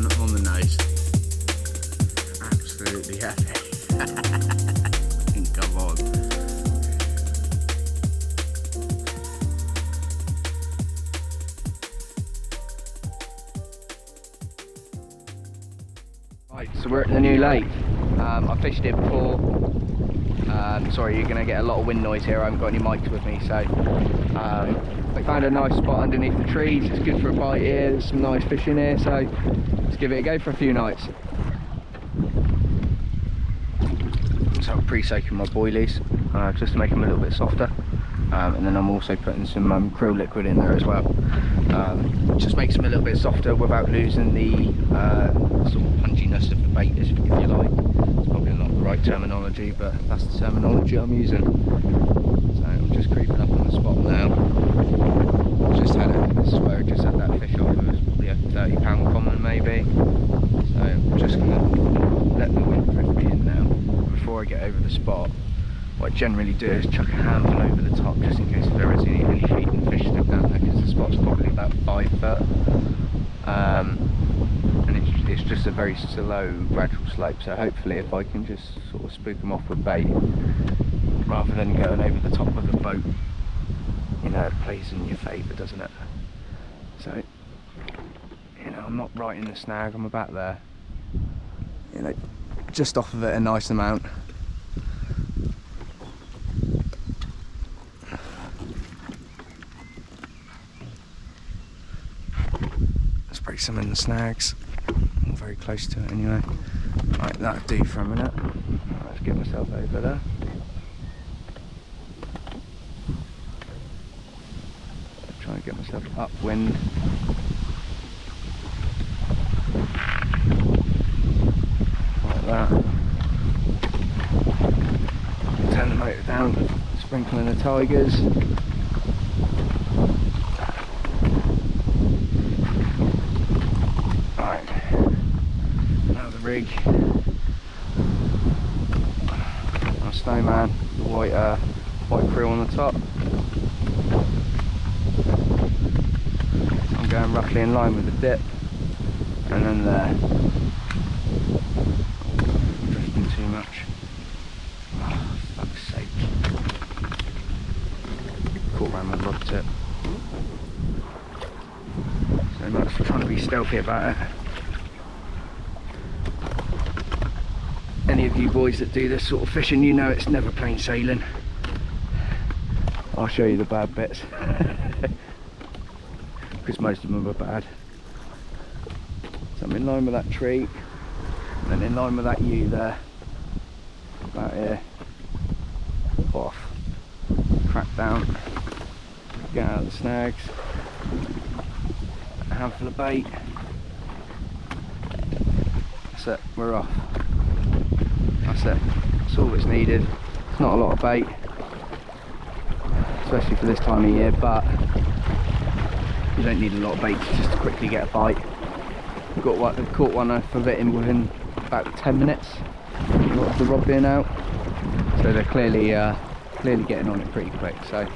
down on the nose. Absolutely happy. Come on. Right, so we're at the new lake. I fished it before. Sorry, you're going to get a lot of wind noise here. I haven't got any mics with me, so we found a nice spot underneath the trees. It's good for a bite here. There's some nice fish in here, so let's give it a go for a few nights. So I'm pre-soaking my boilies just to make them a little bit softer, and then I'm also putting some krill liquid in there as well. Just makes them a little bit softer without losing the sort of punginess of the bait, if you like. It's probably not the right terminology, but that's the terminology I'm using. So I'm just creeping up on the spot now. Just had it. This is where I just had that fish off. It was probably a £30 common maybe. So I'm just going to let the wind drift me in now. Before I get over the spot, what I generally do is chuck a handful over the top just in case if there is any feeding fish stuck down there, because the spot's probably about 5 foot. And it's just a very slow, gradual slope, so hopefully if I can just sort of spook them off with bait rather than going over the top of the boat, you know, it plays in your favour, doesn't it? So, you know, I'm not right in the snag, I'm about there, you know, just off of it a nice amount. Let's break some in the snags. I'm very close to it anyway. Right, that'll do for a minute. Let's get myself over there. Try and get myself upwind. Like that. Turn the motor down, sprinkling the tigers. Right, now the rig. Our snowman, the white krill on the top. I'm going roughly in line with the dip, and then there. I'm drifting too much. Oh, fuck's sake. Caught around my rod tip. So much for trying to be stealthy about it. Any of you boys that do this sort of fishing, you know it's never plain sailing. I'll show you the bad bits. Because most of them are bad. So I'm in line with that tree, and then in line with that U there. About here. Off. Crack down. Get out of the snags. A handful of bait. That's it, we're off. That's it. That's all that's needed. It's not a lot of bait, especially for this time of year, but you don't need a lot of bait just to quickly get a bite. Caught one off of it within about 10 minutes of the rod being out, so they're clearly getting on it pretty quick. So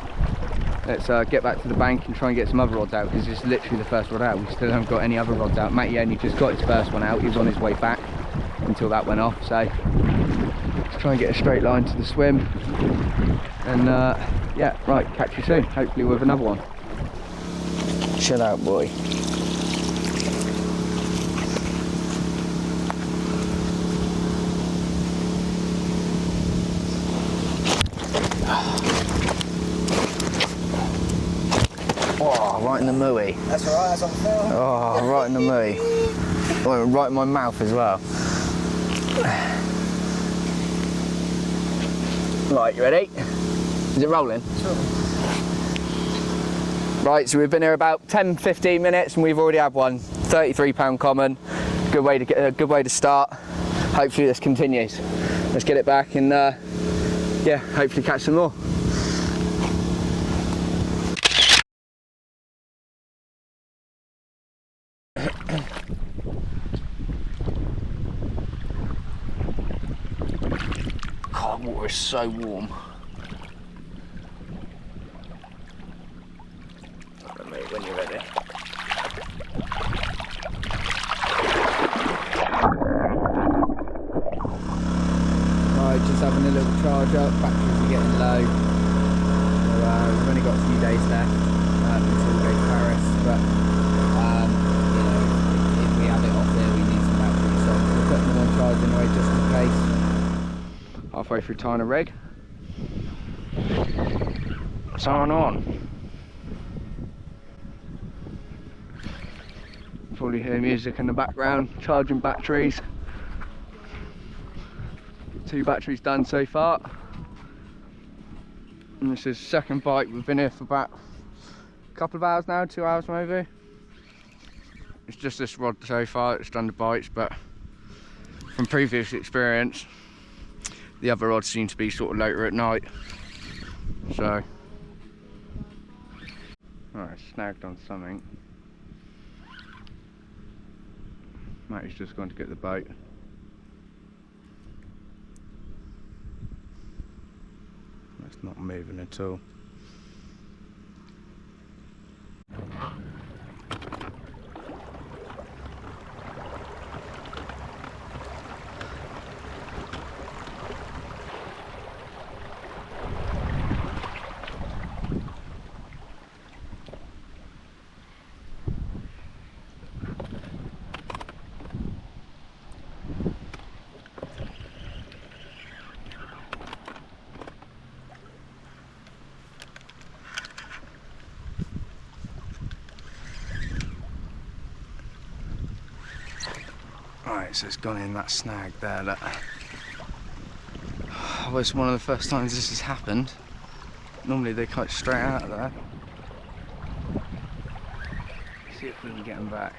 let's get back to the bank and try and get some other rods out, because it's literally the first rod out. We still haven't got any other rods out. Matty only just got his first one out. He was on his way back until that went off, so let's try and get a straight line to the swim, and yeah, right, catch you soon, hopefully with another one. Chill out, boy. Oh, right in the mooey. That's alright, that's on film. Oh, right in the mooey. Oh, right in my mouth as well. Right, you ready? Is it rolling? Sure. Right, so we've been here about 10-15 minutes and we've already had one. £33 common. Good way to start. Hopefully this continues. Let's get it back and yeah, hopefully catch some more. God, water is so warm. Mate, when you're ready. charge up, batteries are getting low, so we've only got a few days left until we go to Paris, but you know, if we have it off there we need some batteries, so we're putting them on charge anyway just in case. Halfway through tying a rig, so on. Probably hear music in the background, charging batteries. 2 batteries done so far. And this is the second bite. We've been here for about a couple of hours now, 2 hours maybe. It's just this rod so far that's done the bites, but from previous experience, the other rods seem to be sort of later at night. So, alright, snagged on something. Matty's just gone to get the boat. It's not moving at all. Right, so it's gone in that snag there. That was one of the first times this has happened. Normally they cut straight out of there. See if we can get them back.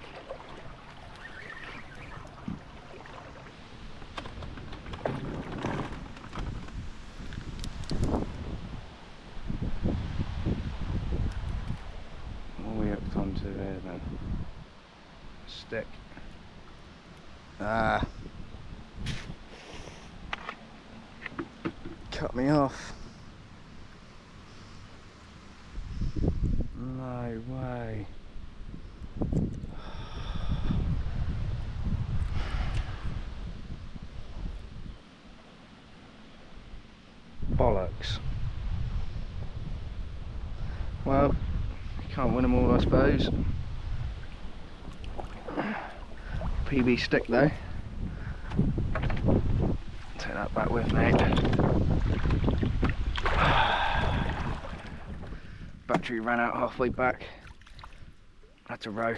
What are we hooked onto here then? Stick. Cut me off. No way. Bollocks. Well, you can't win them all, I suppose. PB stick though. Take that back with me. Battery ran out halfway back. Had to row.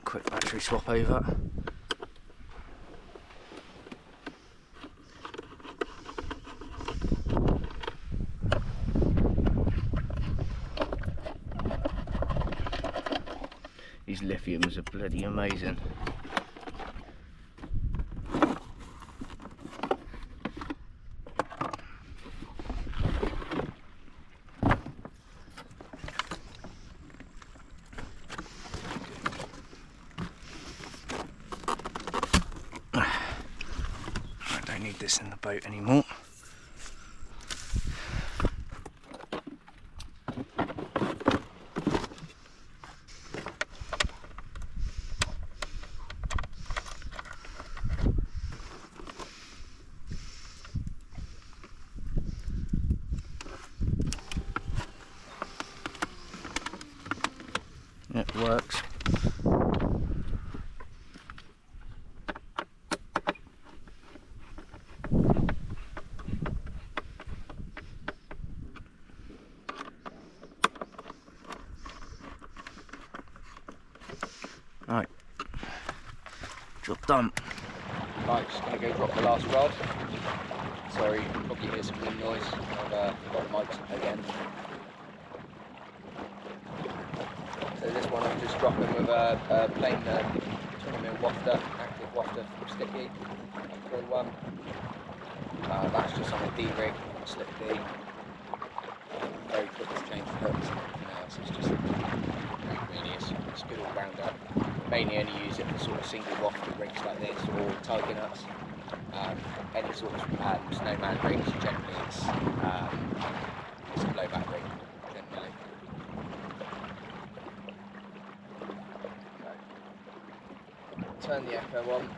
Quick battery swap over. These lithiums are bloody amazing. I don't need this in the boat anymore. It works. Right, job done. Right, just gonna go drop the last rod. Sorry, you can probably hear some wind noise. I've got the mics again. So this one I'm just dropping with a plain 20mm wafter, active wafter from Sticky, through one. That's just on a D rig, on a slip D. Very quick to change the hooks and everything else. It's just really it's good all rounder. Mainly only use it for sort of single wafter rigs like this or tiger nuts. Any sort of snowman rigs generally it's a low back rig generally. Turn the echo on.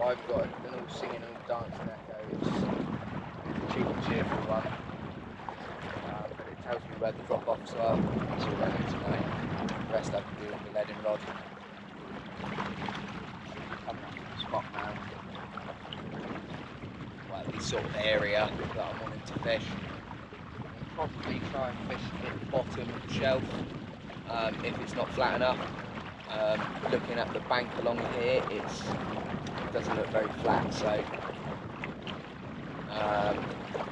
I've got an all singing and all dancing echo. It's a cheap and cheerful one, but it tells me where the drop-offs are. That's all I need to know. The rest I can do with the leading rod. Coming up to the spot now. Well, this sort of area that I'm wanting to fish. I'll probably try and fish at the bottom of the shelf if it's not flat enough. Looking at the bank along here, it doesn't look very flat, so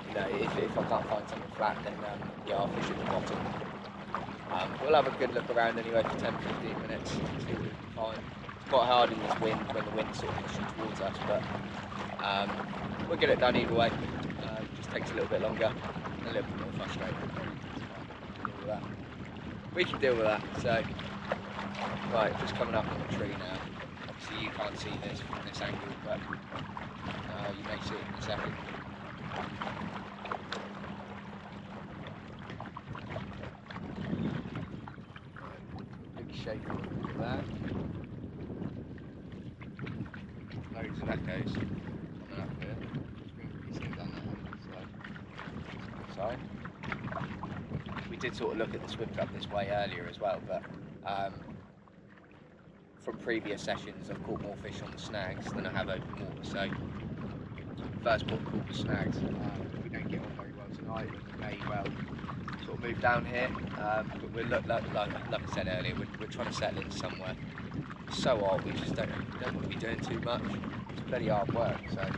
you know, if I can't find something flat, then yeah, I'll fish at the bottom. We'll have a good look around anyway for 10-15 minutes, see what we can find. It's quite hard in this wind when the wind's sort of pushing towards us, but we'll get it done either way. It just takes a little bit longer, a little bit more frustrating. Deal with that. We can deal with that. So, right, just coming up on the tree now. Obviously, you can't see this from this angle, but you may see it in a second. Big shape of that. Loads of echoes coming up here. It's been down that side. We did sort of look at the swim club this way earlier as well, but from previous sessions I've caught more fish on the snags than I have open water, so first port call was snags. We don't get on very well tonight, we may well sort of move down here, but we're like I said earlier, we're trying to settle in somewhere. It's so hot, we just don't want to be doing too much. It's bloody hard work. So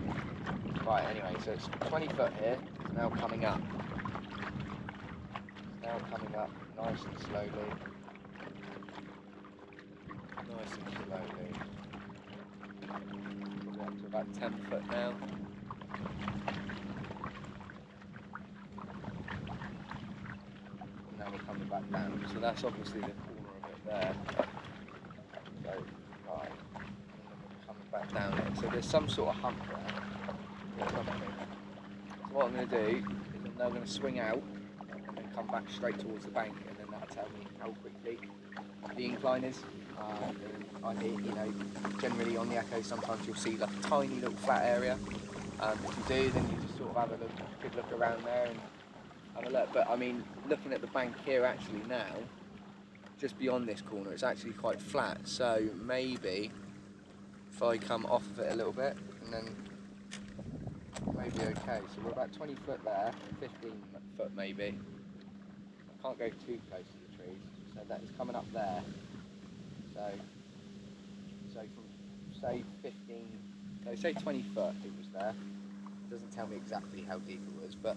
right, anyway, so it's 20 foot here, it's now coming up. Now coming up nice and slowly. Nice and slowly. Probably up to about 10 foot now. And now we're coming back down. So that's obviously the corner of it there. So, right. And then we're coming back down it. So there's some sort of hump there. So what I'm going to do is I'm now going to swing out come back straight towards the bank, and then that'll tell me how quickly the incline is. I hear, you know, generally on the echo sometimes you'll see like a tiny little flat area. If you do, then you just sort of have a good look around there and have a look. But I mean, looking at the bank here actually now, just beyond this corner, it's actually quite flat. So maybe if I come off of it a little bit, and then maybe okay. So we're about 20 foot there, 15 foot maybe. Can't go too close to the trees, so that is coming up there. So from say 15, no, say 20 foot it was there. It doesn't tell me exactly how deep it was, but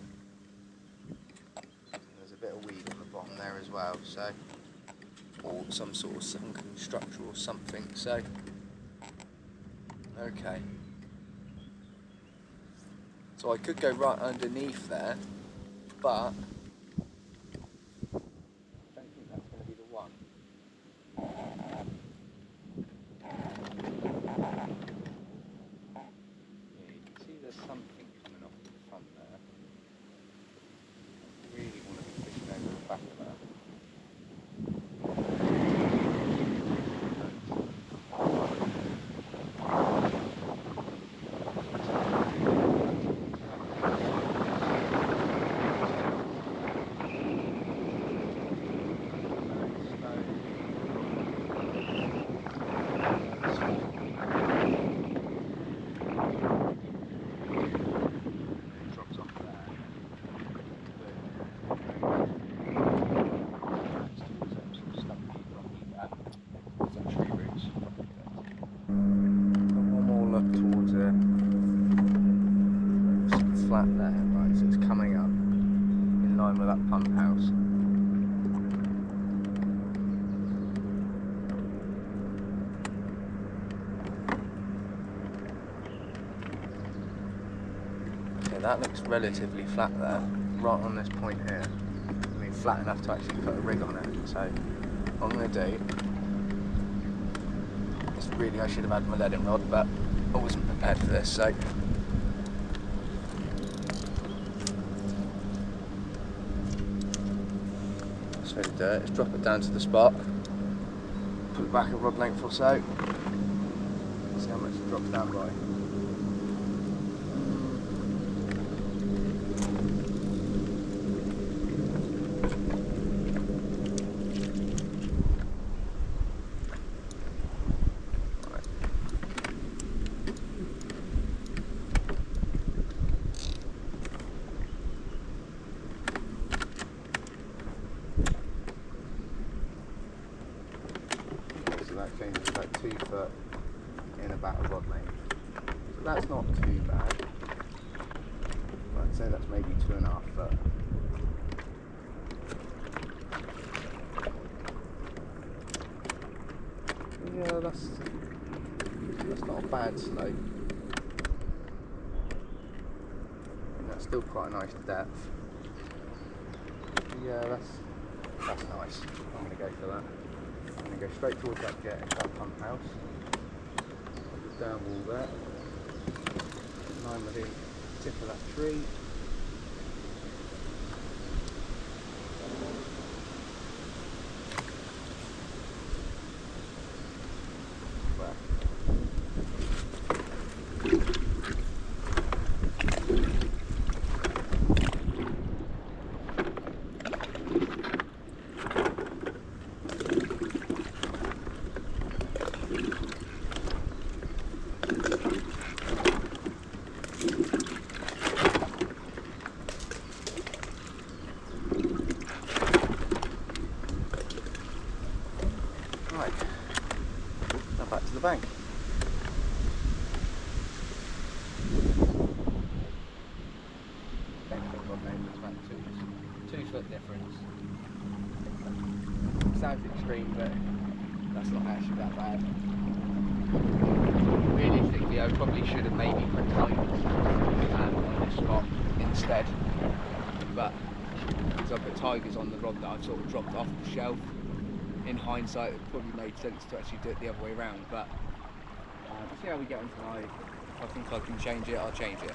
there's a bit of weed on the bottom there as well. So, or some sort of sunken structure or something. So, okay. So I could go right underneath there, but something coming off the front there. I really want to be fishing over the back of that. Flat there, right, so it's coming up in line with that pump house. Okay, that looks relatively flat there, right on this point here. I mean, flat enough to actually put a rig on it. So what I'm going to do is really, I should have had my leading rod, but I wasn't prepared for this, so so to do it is drop it down to the spot, put it back a rod length or so, see how much it drops down by. about a rod length. So that's not too bad. I'd say that's maybe 2.5 foot. Yeah, that's not a bad slope. And that's still quite a nice depth. Yeah, that's nice. I'm going to go for that. I'm going to go straight towards that jet and that pump house. Down wall there. Line with the tip of that tree. Back to the bank. About 2 foot difference. Sounds extreme, but that's not actually that bad. Realistically, I probably should have maybe put tigers on this spot instead, but because I put tigers on the rod that I've sort of dropped off the shelf, in hindsight it probably made sense to actually do it the other way around, but see how we get on tonight. If I think I can change it, I'll change it.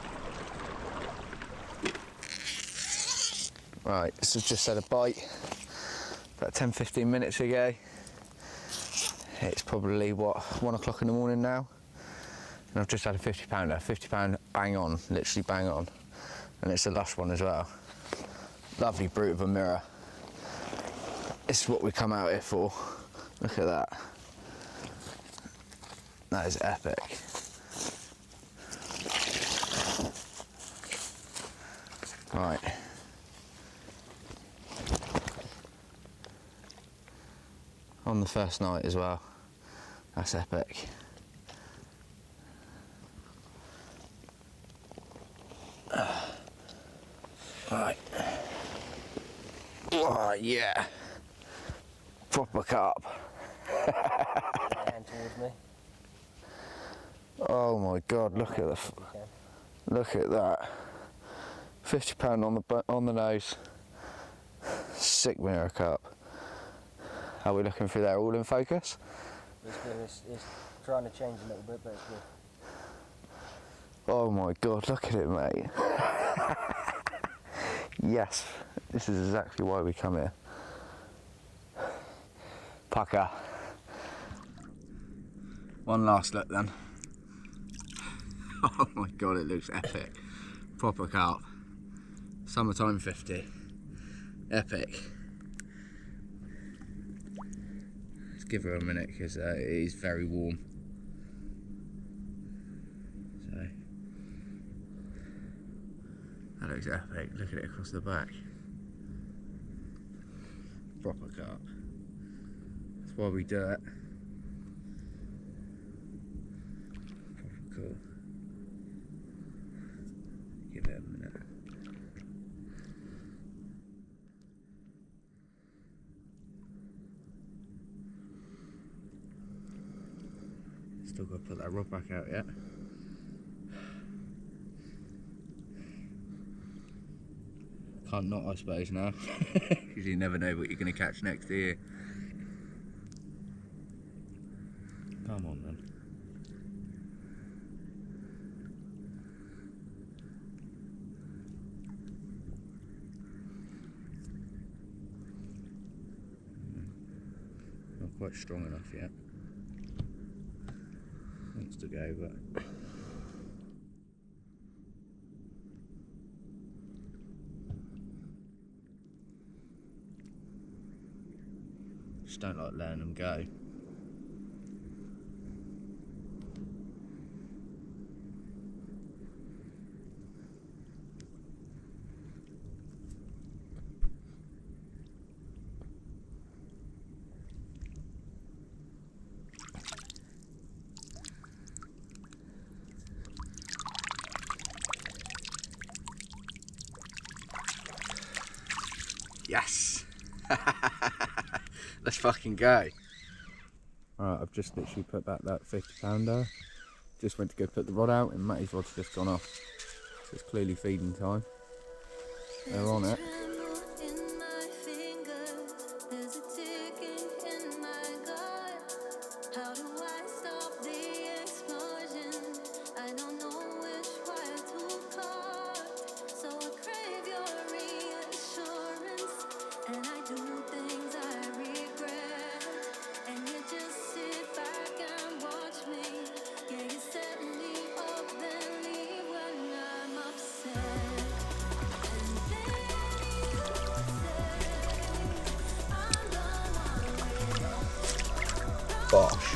Right, this has just had a bite about 10-15 minutes ago. It's probably, what, 1 o'clock in the morning now, and I've just had a 50 pounder, 50 pound bang on, literally bang on, and it's a lush one as well. Lovely brute of a mirror. This is what we come out here for. Look at that. That is epic. Right. On the first night as well. That's epic. Right. Oh, yeah. Proper carp. Hand towards me. Oh my God! Look at look at that. 50 pound on the nose. Sick mirror carp. How are we looking through there? All in focus? It's good. It's trying to change a little bit, but it's good. Oh my God! Look at it, mate. Yes, this is exactly why we come here. Pucker. One last look then. Oh my God, it looks epic. Proper carp. Summertime 50. Epic. Let's give her a minute because it is very warm. So that looks epic. Look at it across the back. Proper carp. That's why we do it. Proper cool. Give it a minute. Still got to put that rod back out yet. Can't not, I suppose, now. Because you never know what you're going to catch next, do you? Come on then. Not quite strong enough yet. Wants to go, but just don't like letting them go. Yes! Let's fucking go. Alright, I've just literally put back that 50 pounder. Just went to go put the rod out and Matty's rod's just gone off. So it's clearly feeding time. They're on it. Bosh.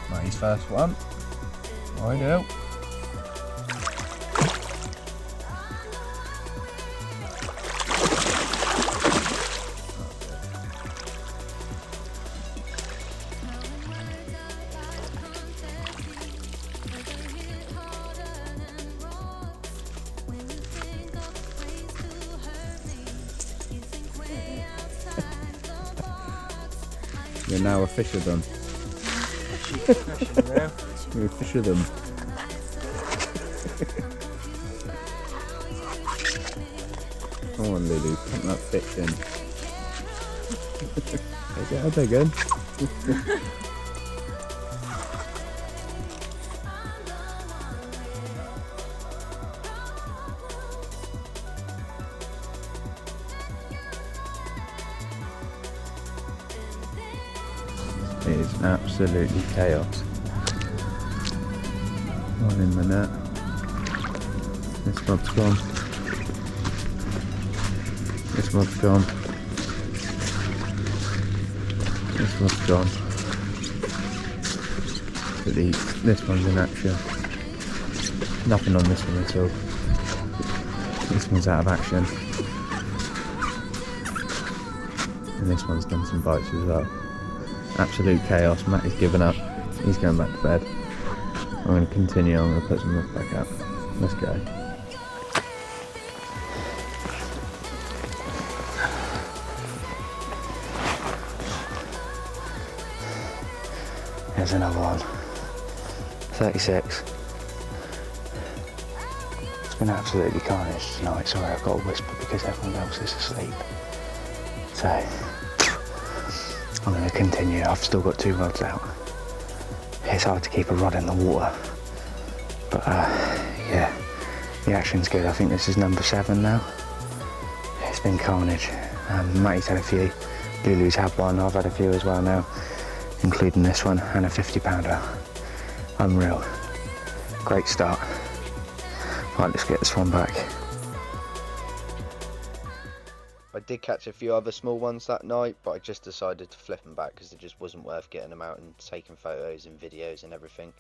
Matty's first one. I do. You're now a fish of them. You're a fish of them. Come on, Lulu, put that fish in. How's that good? It is absolutely chaos. One in the net. This rod's gone. This rod's gone. This rod's gone. But this one's in action. Nothing on this one at all. This one's out of action. And this one's done some bites as well. Absolute chaos. Matt is giving up. He's going back to bed. I'm going to continue. I'm going to put some rods back out. Let's go. There's another one. 36. It's been absolutely carnage tonight. Sorry, I've got to whisper because everyone else is asleep. So I'm going to continue. I've still got 2 rods out. It's hard to keep a rod in the water, but yeah, the action's good. I think this is number 7 now. It's been carnage. Matty's had a few, Lulu's had one, I've had a few as well now, including this one and a 50 pounder. Unreal. Great start. Right, let's get this one back. I did catch a few other small ones that night, but I just decided to flip them back because it just wasn't worth getting them out and taking photos and videos and everything.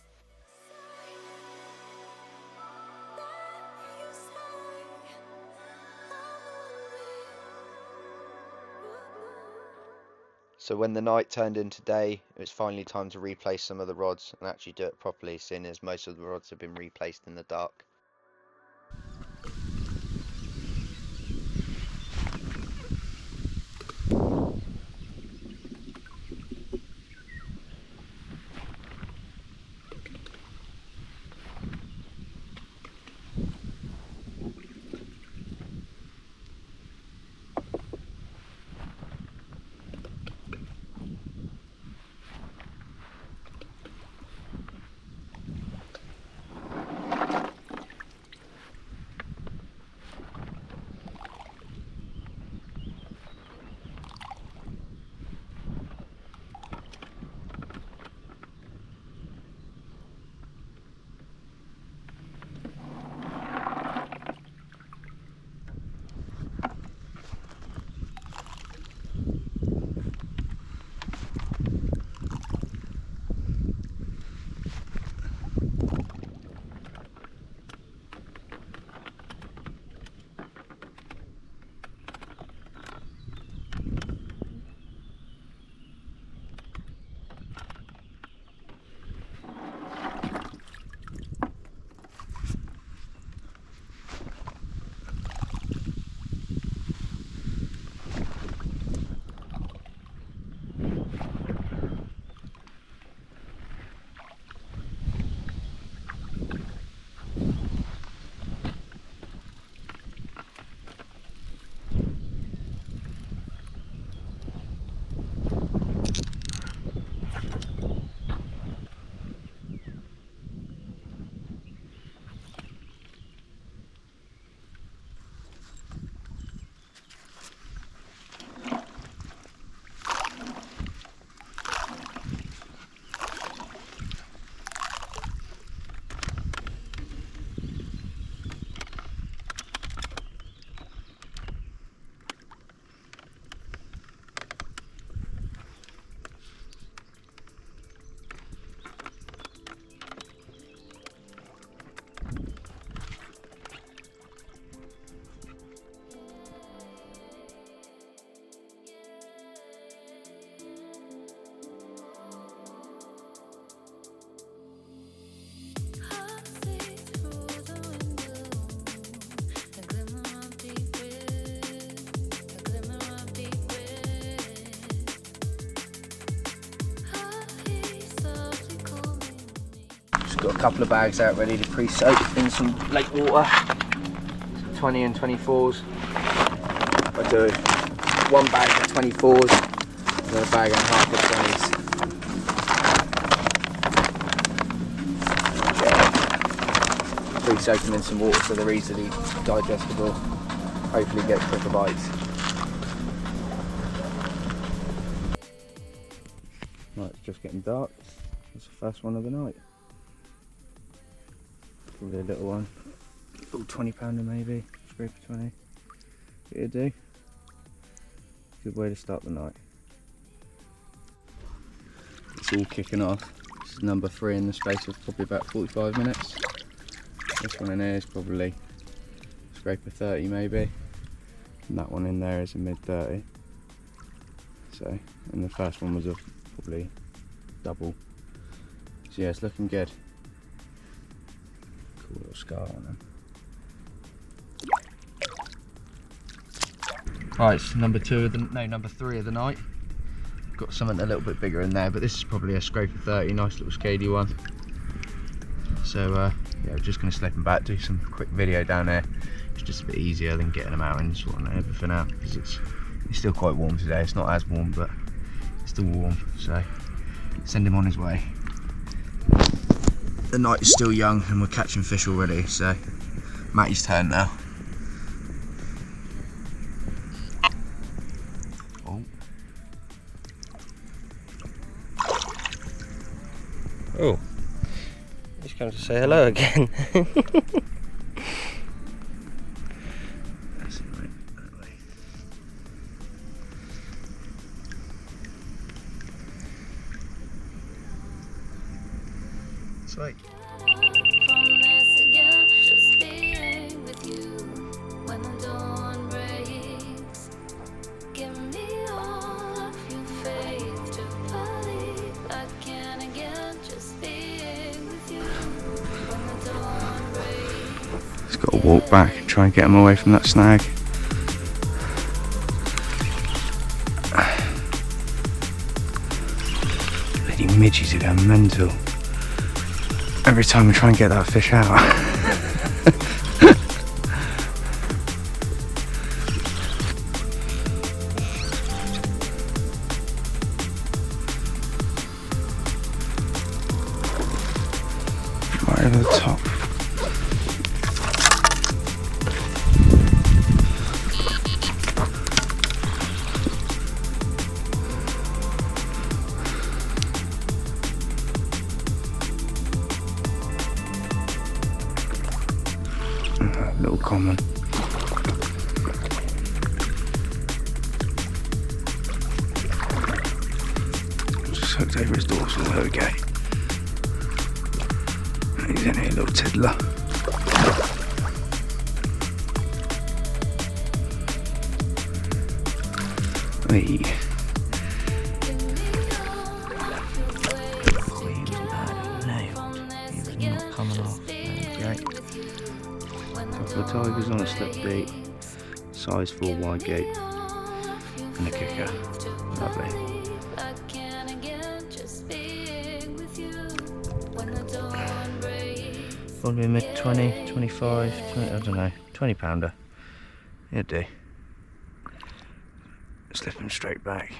So when the night turned into day, it was finally time to replace some of the rods and actually do it properly, seeing as most of the rods have been replaced in the dark. Got a couple of bags out ready to pre-soak in some lake water, some 20 and 24s. I do 1 bag of 24s and then a bag and a half of 20s. Pre-soak them in some water so they're easily digestible. Hopefully get quicker bites. Right, it's just getting dark. That's the first one of the night. Probably a little one. Little 20 pounder maybe. Scrape of 20. It'll do. Good way to start the night. It's all kicking off. This is number 3 in the space of probably about 45 minutes. This one in here is probably scrape of 30 maybe. And that one in there is a mid 30. So, and the first one was a probably double. So yeah, it's looking good. Cool little scar on them. Right, it's number 3 of the night. Got something a little bit bigger in there, but this is probably a scrape of 30, nice little scady one. So yeah, we're just going to slip them back, do some quick video down there. It's just a bit easier than getting them out and sorting everything out, because it's still quite warm today. It's not as warm, but it's still warm, so send him on his way. The night is still young and we're catching fish already, so Matty's turn now. Oh, he's come to say hello again. That's it, right, that way. Sweet. Got to walk back and try and get him away from that snag. Bloody midges are going mental every time we try and get that fish out. Right over the top. Little common. Just hooked over his dorsal, there we go. He's in here, little tiddler. Hey. Oh, he was nailed. He was not coming off. There we go. Couple of tigers on a slip bait, size 4 wide gate, and a kicker. Lovely. Probably mid 20, 25, 20, I don't know, 20 pounder. It'll do. Slip him straight back.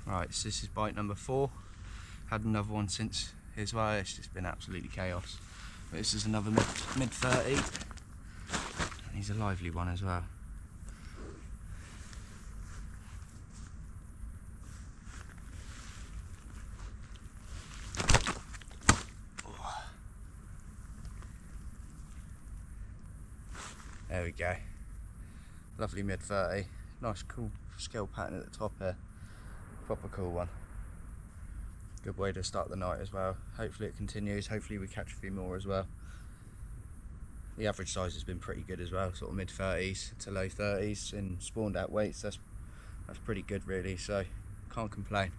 Right, so this is bite number 4. Had another one since as well. It's just been absolutely chaos. But this is another mid 30. And he's a lively one as well. There we go. Lovely mid 30. Nice cool scale pattern at the top here. Proper cool one. Good way to start the night as well. Hopefully it continues. Hopefully we catch a few more as well. The average size has been pretty good as well, sort of mid 30s to low 30s in spawned out weights. That's pretty good really, so can't complain.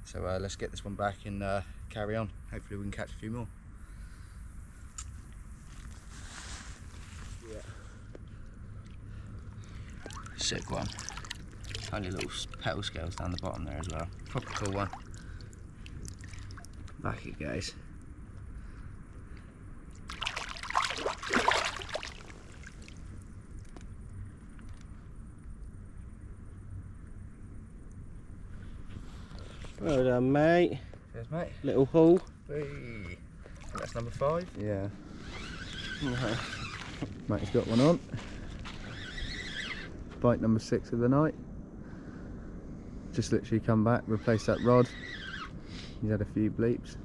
So let's get this one back and carry on. Hopefully we can catch a few more. sick one. Tiny little petal scales down the bottom there as well. Proper cool one. Back it goes. Well done, mate. Cheers, mate. Little haul. Whee. That's number 5. Yeah. Mate's got one on. Bite number 6 of the night. Just literally come back, replace that rod. He's had a few bleeps.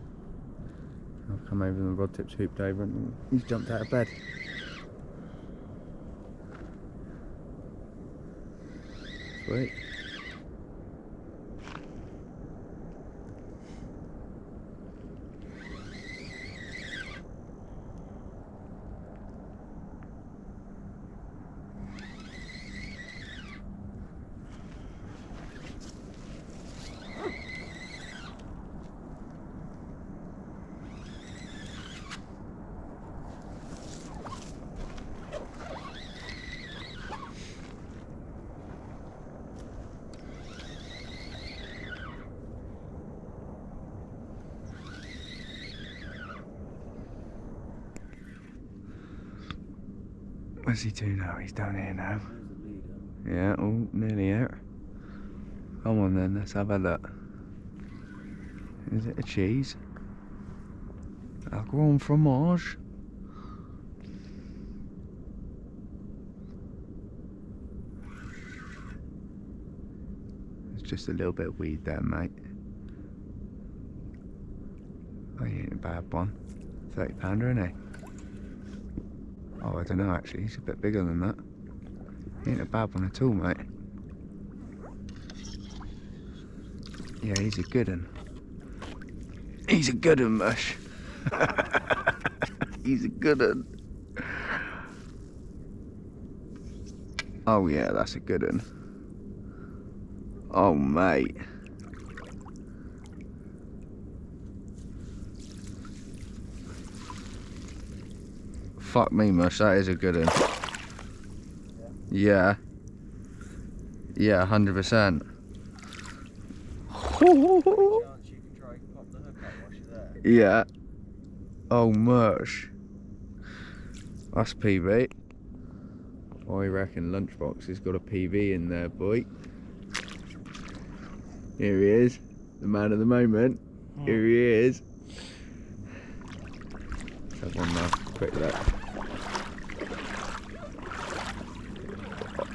I've come over and the rod tip's hooped over and he's jumped out of bed. Sweet. Where's he to now? He's down here now. Yeah, oh, nearly out. Come on then, let's have a look. Is it a cheese? A grand fromage? It's just a little bit of weed there, mate. Oh, he ain't a bad one. 30 pounder, isn't he? Oh, I don't know actually, he's a bit bigger than that. He ain't a bad one at all, mate. Yeah, he's a good one. He's a good one, Mush. He's a good one. Oh yeah, that's a good one. Oh mate. Fuck me, Mush, that is a good one. Yeah. Yeah, 100%. Yeah. Oh, Mush. That's PB. I reckon Lunchbox has got a PB in there, boy. Here he is, the man of the moment. Here he is. Let's have one last quick look.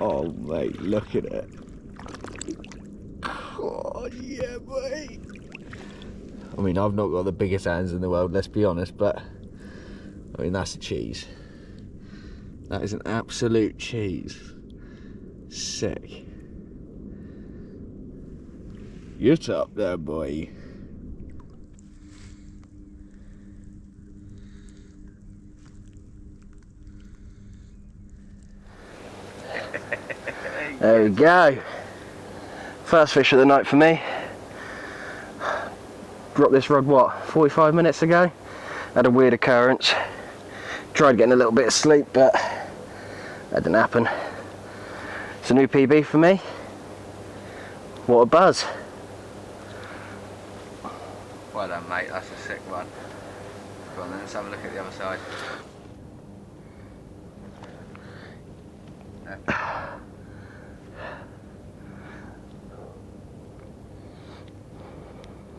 Oh mate, look at it. Oh yeah, mate. I mean, I've not got the biggest hands in the world, let's be honest, but I mean, that's a cheese. That is an absolute cheese. Sick. You're up there, boy. There we go. First fish of the night for me. Dropped this rod, what, 45 minutes ago? Had a weird occurrence. Tried getting a little bit of sleep, but that didn't happen. It's a new PB for me. What a buzz. Well done, mate, that's a sick one. Go on then, let's have a look at the other side.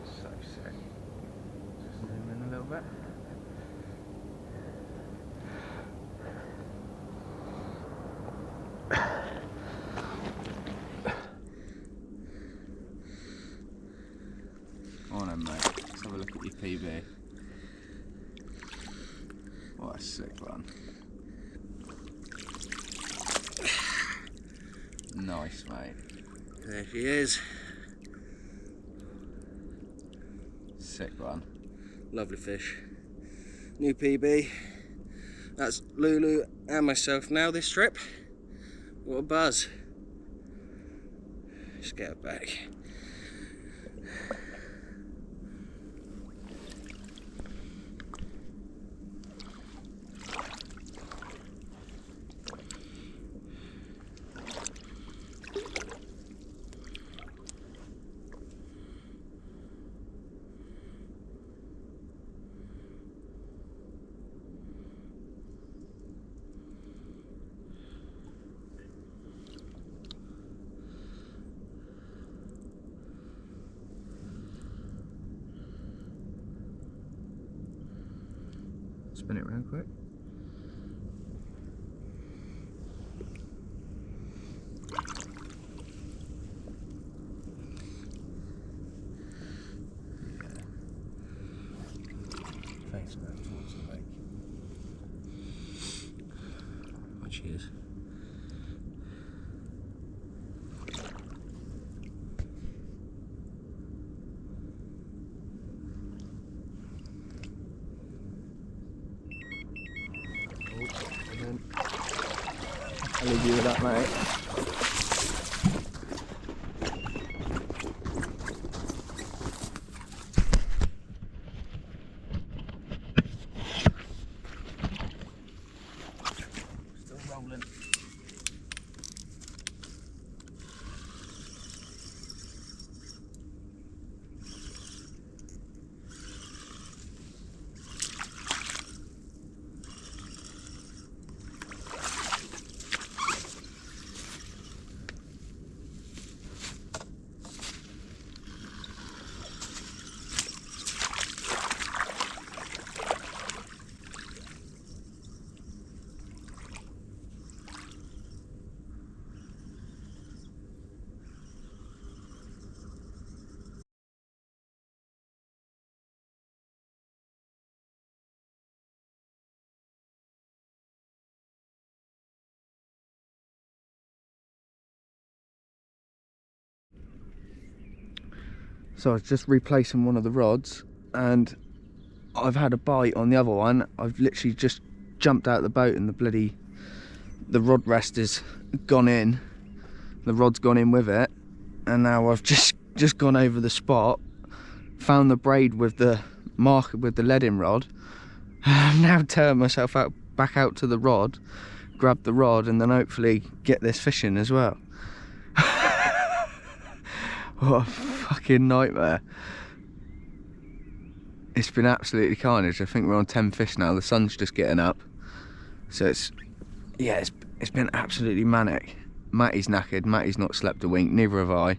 So sick. Just zoom in a little bit. On then, mate. Let's have a look at your PB. What a sick one. Nice, mate. There she is. Sick one. Lovely fish. New PB. That's Lulu and myself now this trip. What a buzz. Let's get her back. Spin it round quick. Face back towards the lake. Which is. I'll leave you with that, mate. Still rolling. So I was just replacing one of the rods and I've had a bite on the other one. I've literally just jumped out of the boat and the rod rest has gone in. The rod's gone in with it, and now I've just gone over the spot, found the braid with the marker with the leading rod. I've now turned myself back out to the rod, grab the rod, and then hopefully get this fishing as well. What a fucking nightmare. It's been absolutely carnage. I think we're on 10 fish now. The sun's just getting up. So it's been absolutely manic. Matty's knackered. Matty's not slept a wink. Neither have I.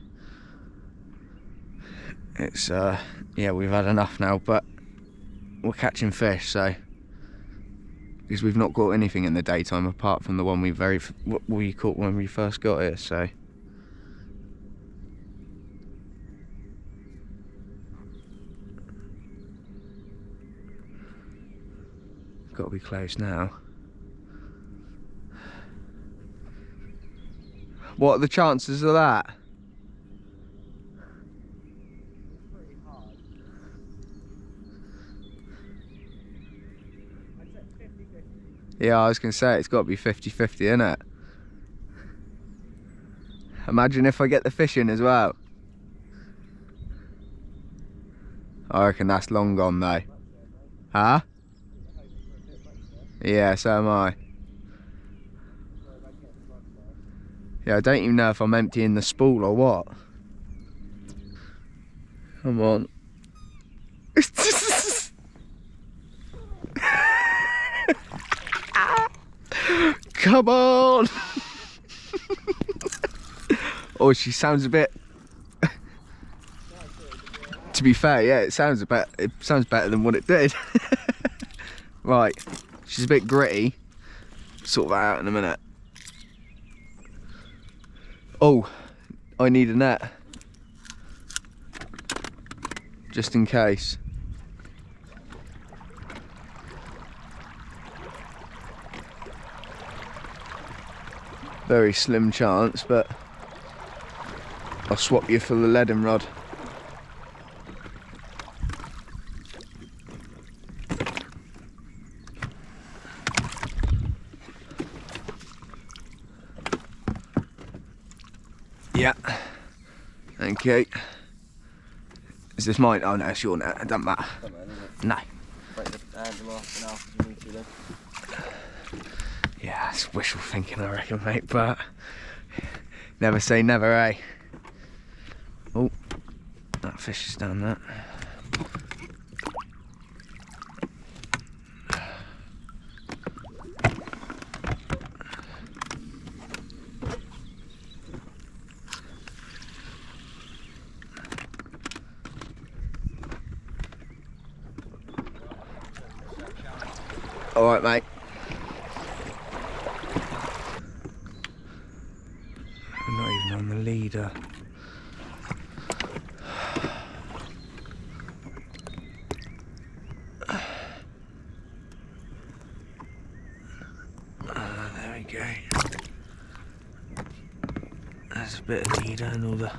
It's, yeah, we've had enough now, but we're catching fish, so. Because we've not caught anything in the daytime apart from the one we caught when we first got here, so. Got to be close now. What are the chances of that? Pretty hard. I'd say 50-50. Yeah, I was going to say, it's got to be 50-50, innit? Imagine if I get the fish in as well. I reckon that's long gone though. Huh? Yeah, so am I. Yeah, I don't even know if I'm emptying the spool or what. Come on. Come on! Oh, she sounds a bit... To be fair, yeah, it sounds better than what it did. Right, she's a bit gritty. Sort that out in a minute. Oh, I need a net. Just in case. Very slim chance, but I'll swap you for the leading rod. Yeah, thank you. Is this mine? Oh no, it's your net, it doesn't matter. No. Yeah, that's wishful thinking, I reckon, mate, but never say never, eh? Oh, that fish is down there. Alright, mate. I'm not even on the leader. There we go. There's a bit of leader and all the...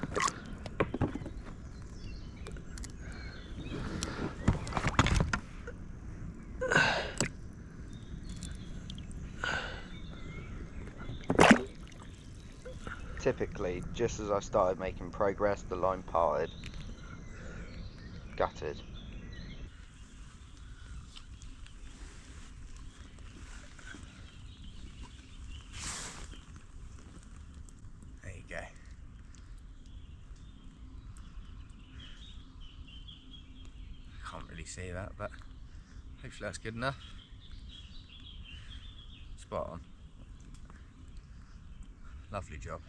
Typically, just as I started making progress, the line parted. Gutted. There you go. Can't really see that, but hopefully that's good enough. Spot on. Lovely job.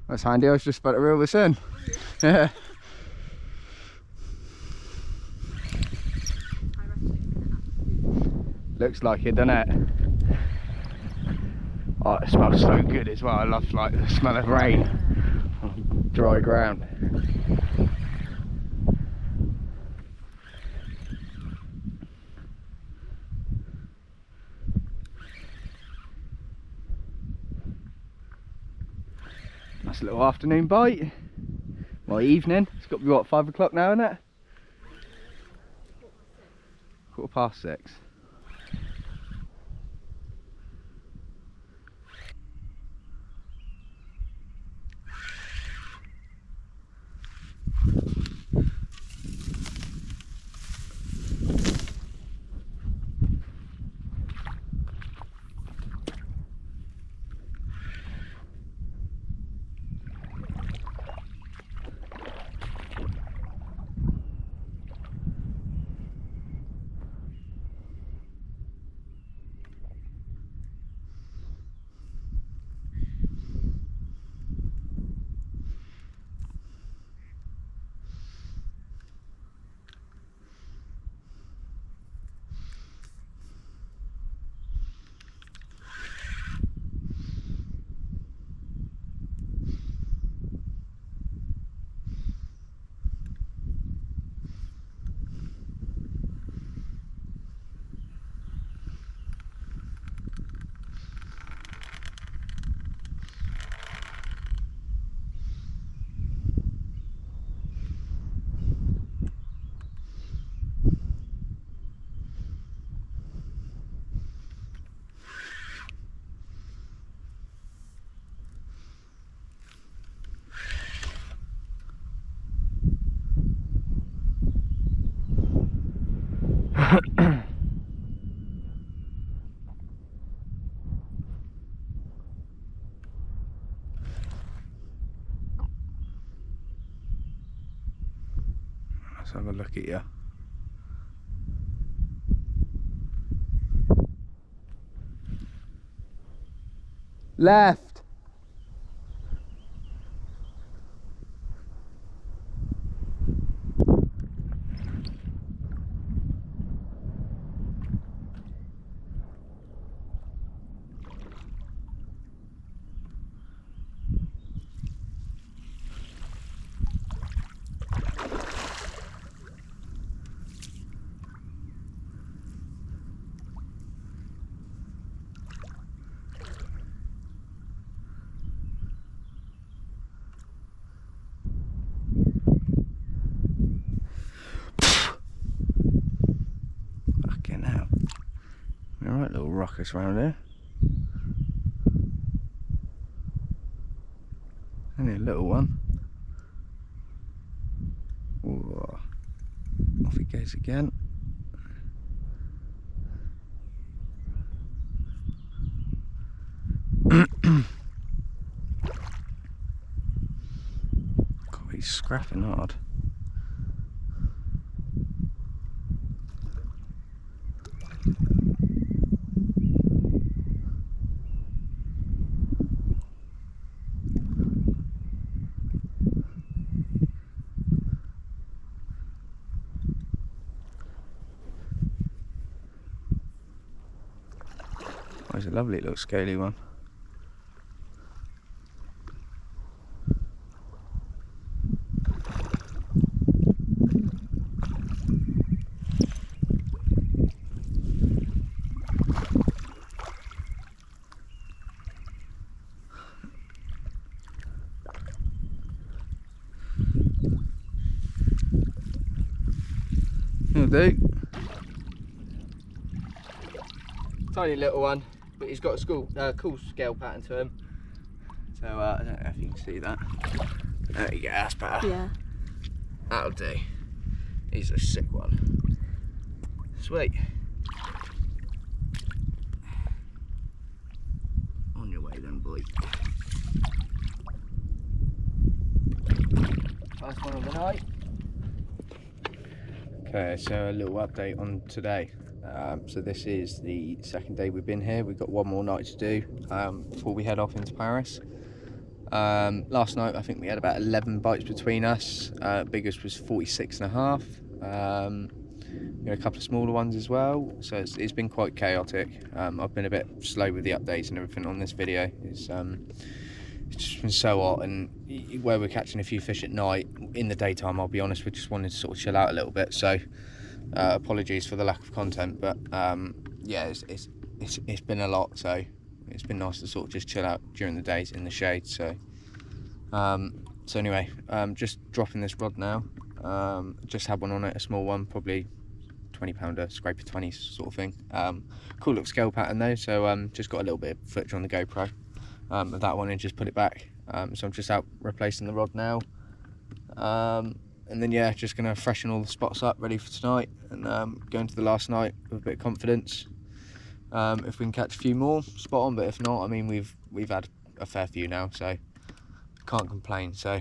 That's handy, I was just about to reel this in. Yeah. Looks like it, doesn't it? Oh, it smells so good as well. I love like the smell of rain on dry ground. Nice little afternoon bite. Well, evening. It's got to be what, 5 o'clock now, isn't it? 6:15. Let's have a look at you. Left. Fucking hell. Alright, little ruckus around here. Only a little one. Whoa. Off he goes again. God, he's scrapping hard. Oh, it's a lovely little scaly one. He'll do. Tiny little one, but he's got a cool scale pattern to him. So I don't know if you can see that. There you go, that's better. Yeah. That'll do. He's a sick one. Sweet. On your way then, boy. First one of the night. Okay, so a little update on today. So this is the second day we've been here. We've got one more night to do before we head off into Paris. Last night I think we had about 11 bites between us. Biggest was 46.5. We had a couple of smaller ones as well, so it's been quite chaotic. I've been a bit slow with the updates and everything on this video. It's just been so hot, and where we're catching a few fish at night, in the daytime I'll be honest, we just wanted to sort of chill out a little bit, so apologies for the lack of content, but yeah, it's been a lot, so it's been nice to sort of just chill out during the days in the shade. So anyway, just dropping this rod now. Just had one on it, a small one, probably 20-pounder, scraper 20s sort of thing. Cool little scale pattern though, so just got a little bit of footage on the GoPro of that one and just put it back. So I'm just out replacing the rod now, and then yeah, just gonna freshen all the spots up ready for tonight, and go into the last night with a bit of confidence. If we can catch a few more, spot on, but if not, I mean, we've had a fair few now, so can't complain. So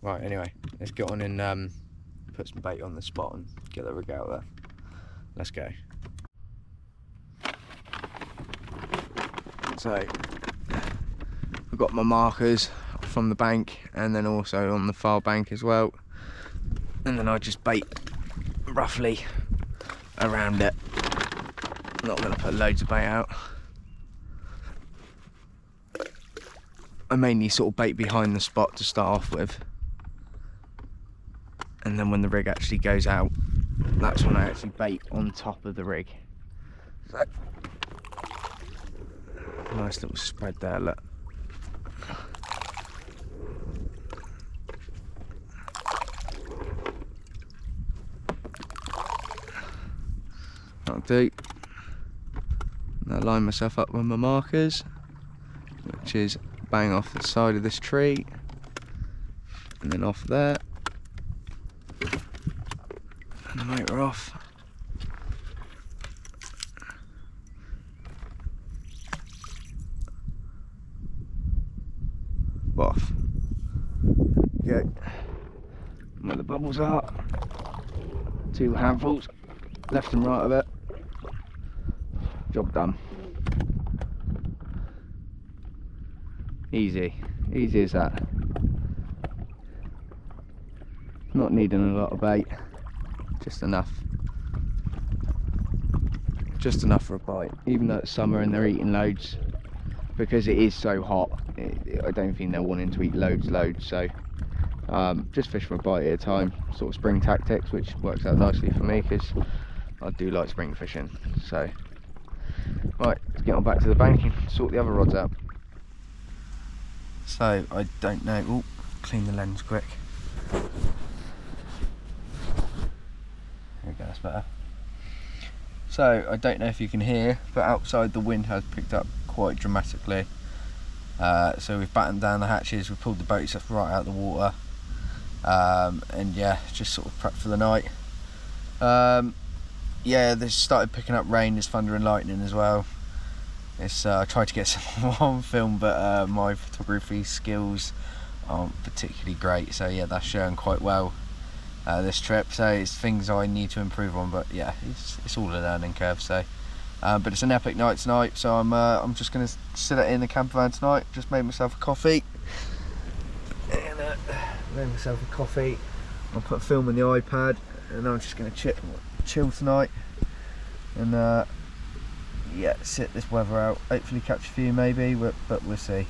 right, anyway, let's get on and put some bait on the spot and get the rig out there. Let's go. So I've got my markers from the bank and then also on the far bank as well, and then I just bait roughly around it. I'm not going to put loads of bait out. I mainly sort of bait behind the spot to start off with, and then when the rig actually goes out, that's when I actually bait on top of the rig. So, nice little spread there, look. That'll do. Now line myself up with my markers, which is bang off the side of this tree and then off there, and the motor off. Off. Okay. Where the bubbles are. 2 handfuls, left and right of it. Job done. Easy as that. Not needing a lot of bait, just enough for a bite, even though it's summer and they're eating loads, because it is so hot. I don't think they're wanting to eat loads, so just fish for a bite at a time, sort of spring tactics, which works out nicely for me because I do like spring fishing. So right, let's get on back to the bank and sort the other rods out. So I don't know, oh, clean the lens quick. There we go, that's better. So I don't know if you can hear, but outside the wind has picked up quite dramatically. So we've battened down the hatches, we've pulled the boats right out of the water, and yeah, just sort of prepped for the night. Yeah, this started picking up rain, there's thunder and lightning as well. I tried to get some on film, but my photography skills aren't particularly great, so yeah, that's showing quite well this trip. So it's things I need to improve on, but yeah, it's all a learning curve. So but it's an epic night tonight, so I'm just gonna sit in the camper van tonight. Just made myself a coffee and made myself a coffee. I'll put a film on the iPad and I'm just gonna chill tonight and yeah, sit this weather out, hopefully catch a few maybe, but we'll see.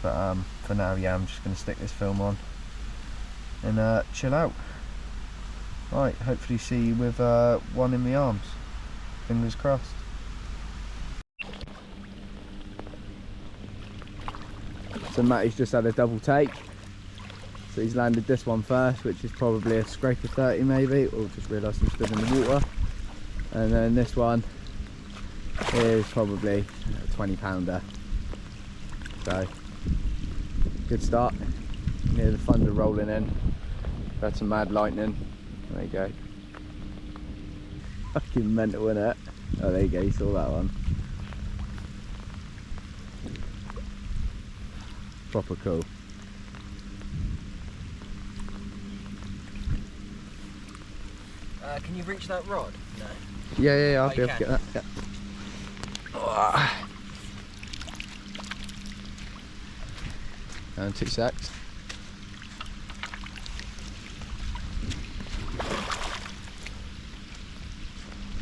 But for now, yeah, I'm just going to stick this film on and chill out. Right, hopefully see you with one in my arms. Fingers crossed. So Matty's just had a double take. So he's landed this one first, which is probably a scraper 30 maybe, or just realised he stood in the water. And then this one is probably a 20 pounder. So good start. Near the thunder rolling in. Had some mad lightning. There you go. Fucking mental, innit? Oh, there you go, you saw that one. Proper cool. Can you reach that rod? No. Yeah, I'll be able to get that. Yeah. And 2 secs.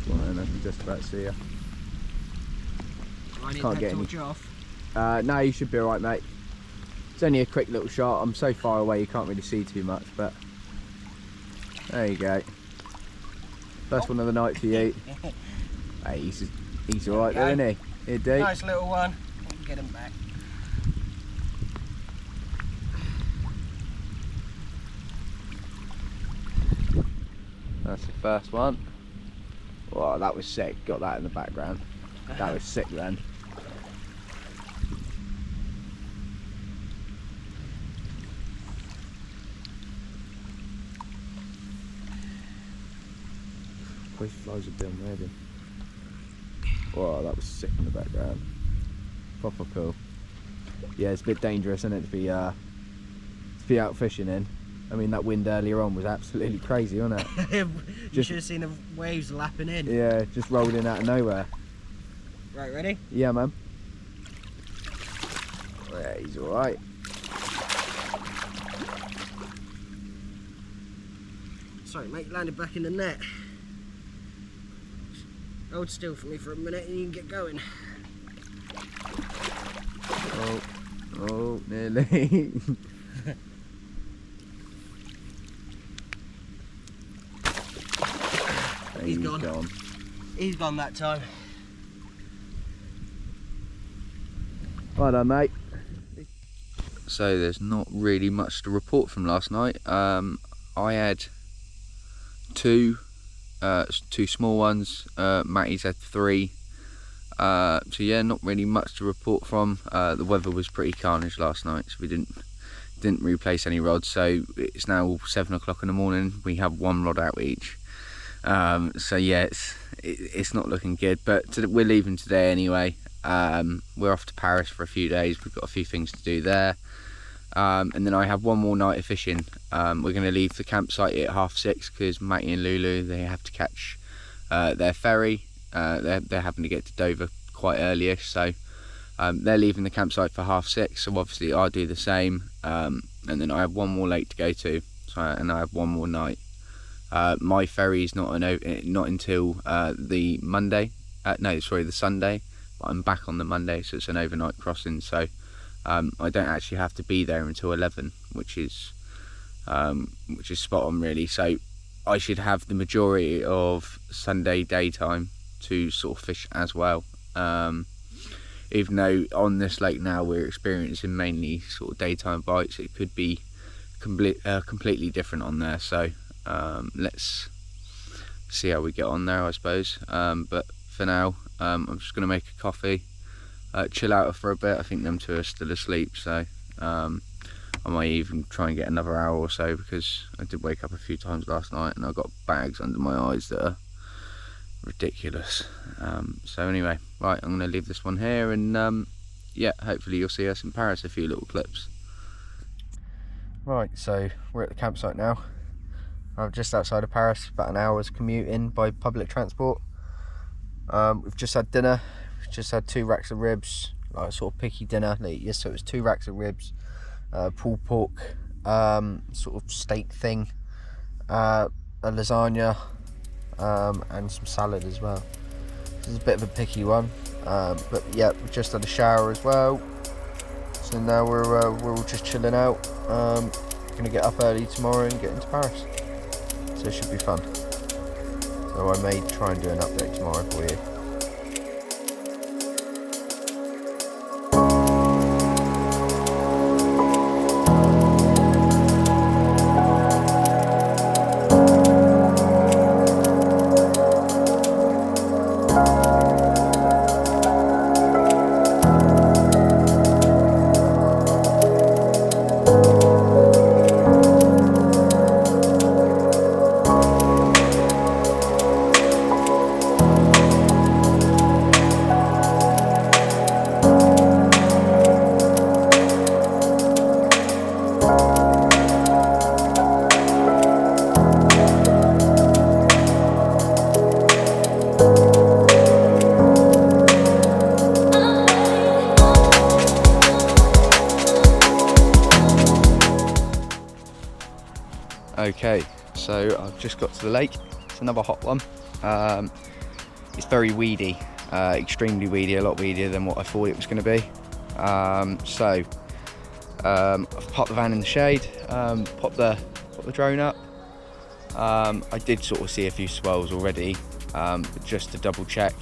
Well, I can just about see you. I need Can't to get torch any. off. No, you should be alright, mate. It's only a quick little shot. I'm so far away you can't really see too much, but there you go. First one of the night for you. Hey, he's alright there, isn't he? Here, Dave. Nice little one. Get him back. That's the first one. Wow, that was sick. Got that in the background. That was sick then. These flies are doing ready. Wow, that was sick in the background. Proper cool. Yeah, it's a bit dangerous, isn't it, to be out fishing in. I mean, that wind earlier on was absolutely crazy, wasn't it? You should have seen the waves lapping in. Yeah, just rolled in out of nowhere. Right, ready? Yeah, man. Yeah, he's alright. Sorry, mate, landed back in the net. Hold still for me for a minute and you can get going. Oh, nearly. He's gone. He's gone that time. Well done, mate. So there's not really much to report from last night. I had two small ones. Matty's had 3. So yeah, not really much to report from. The weather was pretty carnage last night, so we didn't replace any rods. So it's now 7 o'clock in the morning. We have 1 rod out each. So yeah, it's not looking good, but we're leaving today anyway. We're off to Paris for a few days. We've got a few things to do there, and then I have 1 more night of fishing. We're going to leave the campsite at 6:30 because Matty and Lulu, they have to catch their ferry. They're having to get to Dover quite early-ish, so they're leaving the campsite for 6:30. So obviously I'll do the same, and then I have 1 more lake to go to, and I have 1 more night. My ferry's not until the Monday. The Sunday. But I'm back on the Monday, so it's an overnight crossing. So I don't actually have to be there until 11, which is spot on really. So I should have the majority of Sunday daytime to sort of fish as well. Even though on this lake now we're experiencing mainly sort of daytime bites, it could be completely different on there. So let's see how we get on there, I suppose. But for now, I'm just going to make a coffee, chill out for a bit. I think them 2 are still asleep, so I might even try and get another hour or so, because I did wake up a few times last night and I got bags under my eyes that are ridiculous. So anyway, right, I'm going to leave this one here, and yeah, hopefully you'll see us in Paris, a few little clips. Right, so we're at the campsite now. I'm just outside of Paris, about an hour's commuting by public transport. We've just had dinner. We've just had 2 racks of ribs, like a sort of picky dinner. Yes, so it was 2 racks of ribs, pulled pork, sort of steak thing, a lasagna, and some salad as well. This is a bit of a picky one, but yeah, we just had a shower as well. So now we're all just chilling out. Gonna get up early tomorrow and get into Paris. So it should be fun. So I may try and do an update tomorrow for you. Okay, so I've just got to the lake. It's another hot one. It's very weedy, extremely weedy, a lot weedier than what I thought it was going to be. I've popped the van in the shade, popped the drone up. I did sort of see a few swells already, but just to double check.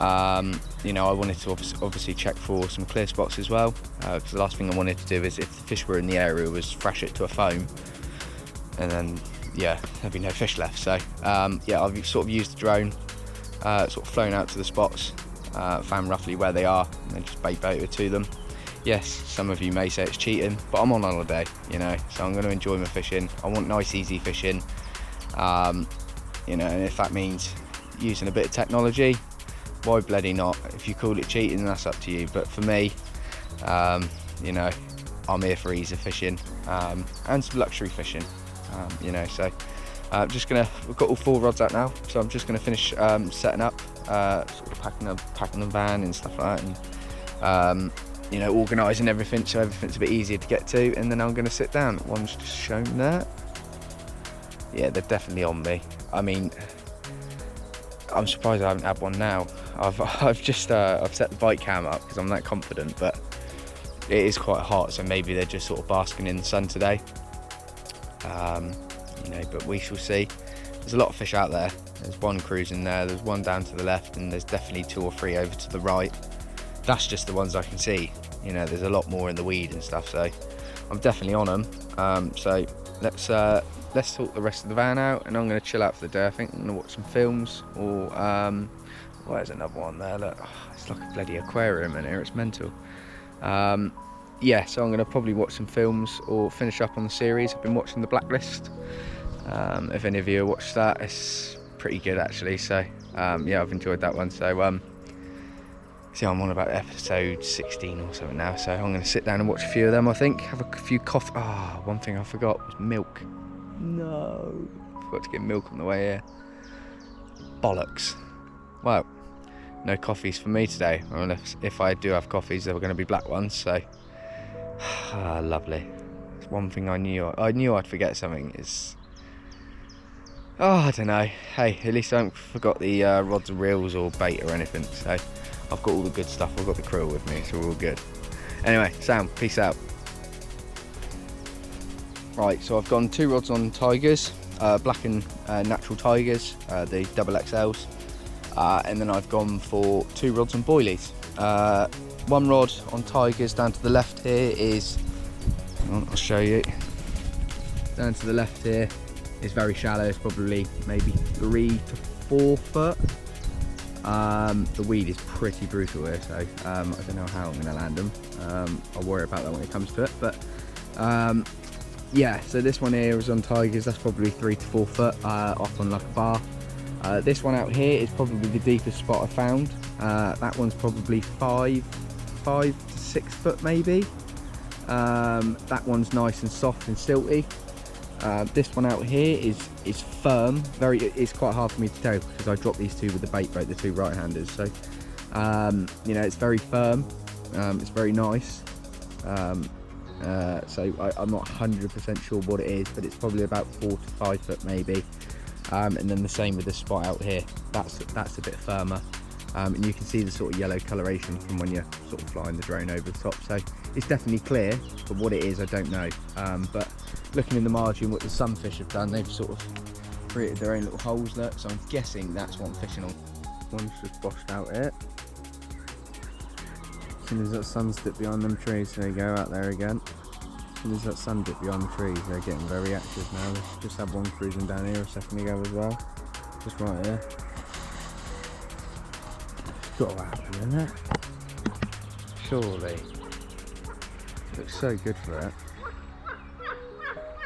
You know, I wanted to obviously check for some clear spots as well, because the last thing I wanted to do is, if the fish were in the area, was thrash it to a foam, and then yeah, there'd be no fish left. So yeah, I've sort of used the drone, sort of flown out to the spots, found roughly where they are, and then just bait boated to them. Yes, some of you may say it's cheating, but I'm on holiday, you know, so I'm going to enjoy my fishing. I want nice, easy fishing, you know, and if that means using a bit of technology, why bloody not? If you call it cheating, that's up to you. But for me, you know, I'm here for easy fishing, and some luxury fishing, you know. So we've got all 4 rods out now, so I'm just gonna finish setting up, sort of packing the van and stuff like that, and you know, organising everything so everything's a bit easier to get to, and then I'm gonna sit down. One's just shown there. Yeah, they're definitely on me. I mean, I'm surprised I haven't had one now. I've set the bike cam up because I'm that confident, but it is quite hot, so maybe they're just sort of basking in the sun today. You know, but we shall see. There's a lot of fish out there. There's one cruising there, there's one down to the left, and there's definitely 2 or 3 over to the right. That's just the ones I can see. You know, there's a lot more in the weed and stuff, so I'm definitely on them. So let's sort the rest of the van out, and I'm going to chill out for the day. I think I'm going to watch some films, or there's another one there, look, it's like a bloody aquarium in here, it's mental. Yeah, so I'm going to probably watch some films or finish up on the series. I've been watching The Blacklist. If any of you have watched that, it's pretty good actually, so yeah, I've enjoyed that one. So see, I'm on about episode 16 or something now, so I'm going to sit down and watch a few of them, I think. Have a few coffee. One thing I forgot was milk. No, forgot to get milk on the way here. Bollocks. Well, no coffees for me today. Well, if I do have coffees, they're going to be black ones, so lovely. It's one thing I knew I'd forget something is, I don't know. Hey, at least I haven't forgot the rods and reels or bait or anything, so I've got all the good stuff. I've got the krill with me, so we're all good. Anyway, Sam, peace out. Right, so I've gone 2 rods on tigers, black and natural tigers, the double XLs, and then I've gone for 2 rods on boilies. 1 rod on tigers down to the left here is, hang on, I'll show you. Down to the left here is very shallow. It's probably maybe 3 to 4 foot. The weed is pretty brutal here, so I don't know how I'm going to land them. I'll worry about that when it comes to it, but yeah, so this one here is on tigers. That's probably 3 to 4 foot off on like a bar. This one out here is probably the deepest spot I found. That one's probably 5 to 6 foot maybe. That one's nice and soft and silty. This one out here is firm. It's quite hard for me to tell because I dropped these two with the bait boat, the two right-handers. So you know, it's very firm. It's very nice. So I'm not 100% sure what it is, but it's probably about 4 to 5 foot maybe. And then the same with this spot out here. That's a bit firmer. And you can see the sort of yellow coloration from when you're sort of flying the drone over the top. So it's definitely clear, but what it is I don't know. But looking in the margin, what the sunfish have done, they've sort of created their own little holes there. So I'm guessing that's what I'm fishing on. One's just washed out here. As soon as that sun's dipped behind them trees, there you go, out there again. As soon as that sun dipped behind the trees, they're getting very active now. Let's just have one cruising down here a second ago as well. Just right here. It's got to happen, isn't it? Surely. Looks so good for it.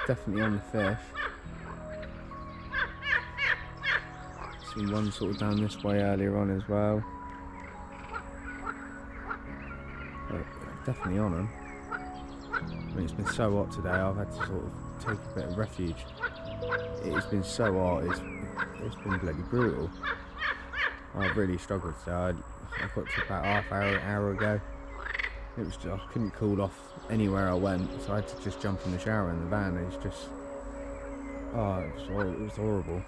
Definitely on the fish. Seen one sort of down this way earlier on as well. Definitely on them. I mean, it's been so hot today, I've had to sort of take a bit of refuge. It's been so hot, it's been bloody brutal. I've really struggled today. I got to about half hour ago. It was just, I couldn't cool off anywhere I went, so I had to just jump in the shower in the van. It's just, oh, it was horrible.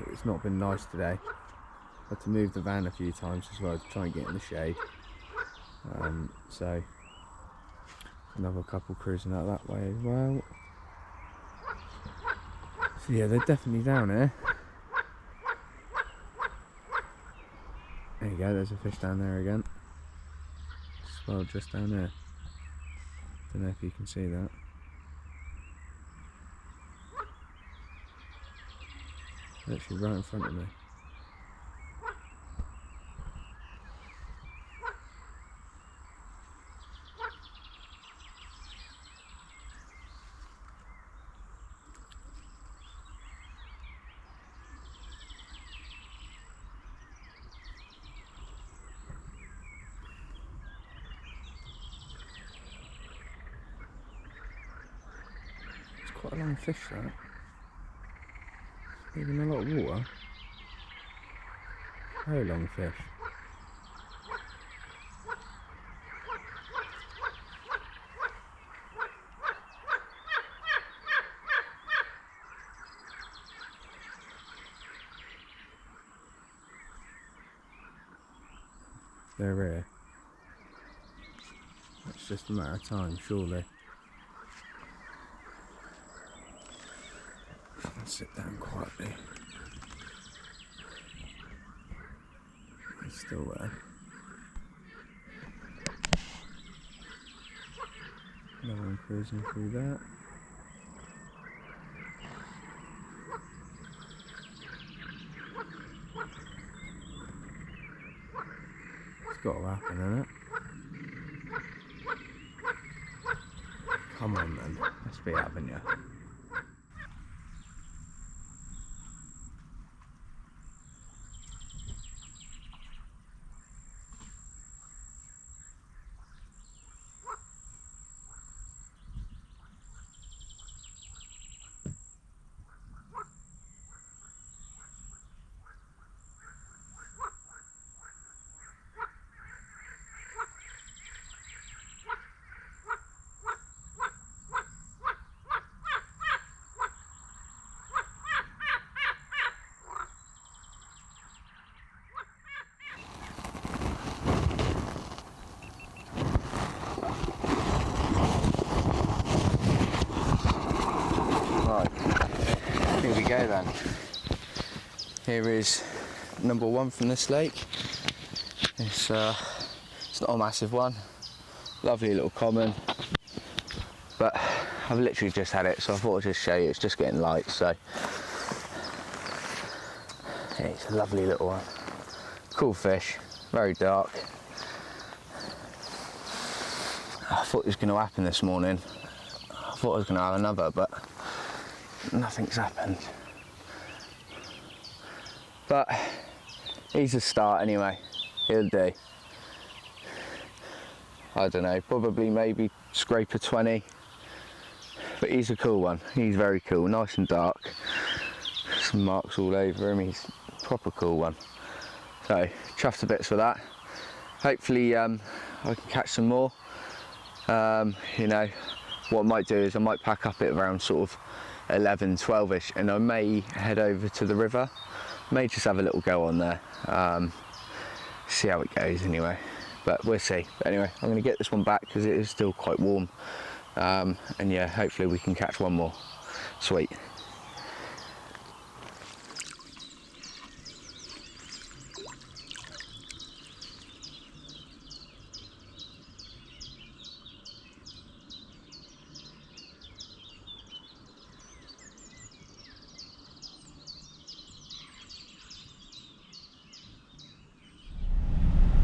It's not been nice today. I had to move the van a few times as well to try and get in the shade. So another couple cruising out that way as well. So yeah, they're definitely down here. There you go, there's a fish down there again. Well, just down there. Don't know if you can see that. Literally right in front of me. Quite a long fish, that. Even a lot of water. Very long fish. They're here. It's just a matter of time, surely. Sit down quietly. It's still there. No one cruising through that. It's got to happen, isn't it? Come on then, let's be having you. Here we go then. Here is number one from this lake. It's not a massive one. Lovely little common. But I've literally just had it, so I thought I'd just show you. It's just getting light, so yeah, it's a lovely little one. Cool fish, very dark. I thought it was going to happen this morning. I thought I was going to have another, but nothing's happened. But he's a start anyway. He'll do. I don't know, probably maybe scrape a 20. But he's a cool one. He's very cool, nice and dark. Some marks all over him. He's a proper cool one. So chuffed to bits for that. Hopefully I can catch some more. You know, what I might do is I might pack up at around sort of 11, 12ish, and I may head over to the river. May just have a little go on there. See how it goes anyway. But we'll see. But anyway, I'm going to get this one back because it is still quite warm. And yeah, hopefully we can catch one more. Sweet.